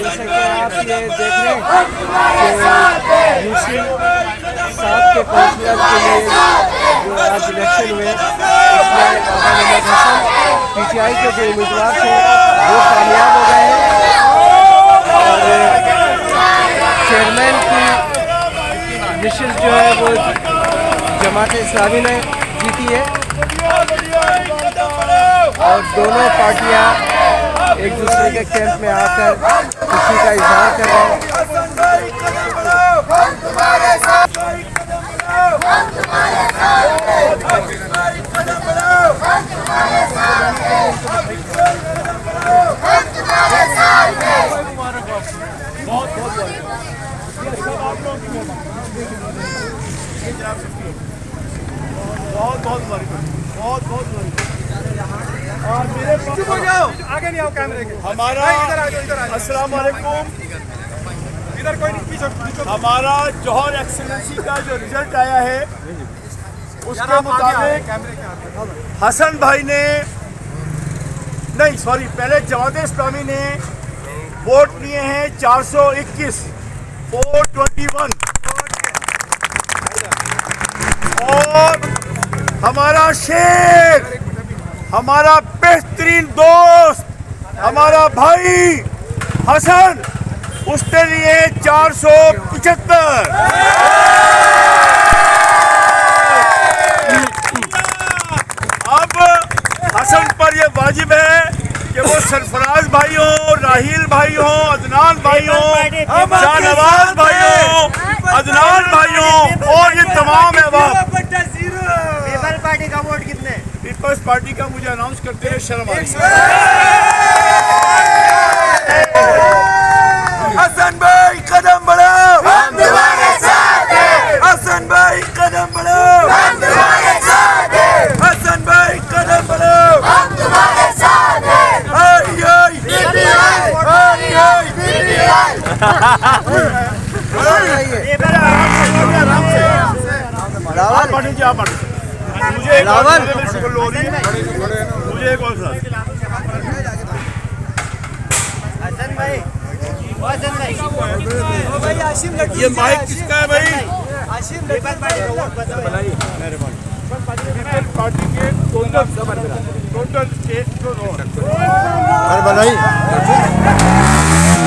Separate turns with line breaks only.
जैसे कि आप ये देख रहे हैं कि यूसी 7 के काउंसिलर के लिए जो आज इलेक्शन हुए उसमें बाबा मोहम्मद हसन पीटीआई के जो उम्मीदवार थे वो कामयाब हो गए हैं और चेयरमैन की मिशन जो है वो जमात इस्लामी ने जीती है और दोनों पार्टियां एक दूसरे के कैंप में आकर खुशी का इजहार कर रहे हैं।
और मेरे आगे नहीं आओ कैमरे के। हमारा अस्सलाम वालेकुम। इधर कोई नहीं, पीछे। हमारा जौहर एक्सीलेंसी का जो रिजल्ट आया है उसके मुताबिक हसन भाई ने नहीं सॉरी पहले जमात इस्लामी ने वोट लिए हैं 421 421 और हमारा शेर हमारा बेहतरीन दोस्त हमारा भाई हसन उसने लिए 475। अब हसन पर यह वाजिब है कि वो सरफराज भाई हो, राहील भाई हो, अदनान भाई हो, शाहनवाज भाई हो, अदनान भाई हो और ये तमाम अहबाब।
पीपल्स पार्टी का वोट कितने?
पीपल्स पार्टी का मुझे अनाउंस करते हुए शर्म आ रही है। हसन भाई कदम बढ़ाओ, हम तुम्हारे साथ हैं। हसन भाई कदम बढ़ाओ, हम तुम्हारे साथ हैं। हसन भाई कदम बढ़ाओ, हम तुम्हारे साथ हैं। आई आई पीटीआई, आई आई पीटीआई। ये मेरा आराम से आप पढ़ जी, आप पढ़। मुझे एक और शुक्र हो रही है, मुझे एक और साथ
हसन भाई
ये माइक किसका है भाई?
आशिम पीपल्स पार्टी का वोट बताइए।
पीपल्स पार्टी के टोटल स्टेट जो
बनाई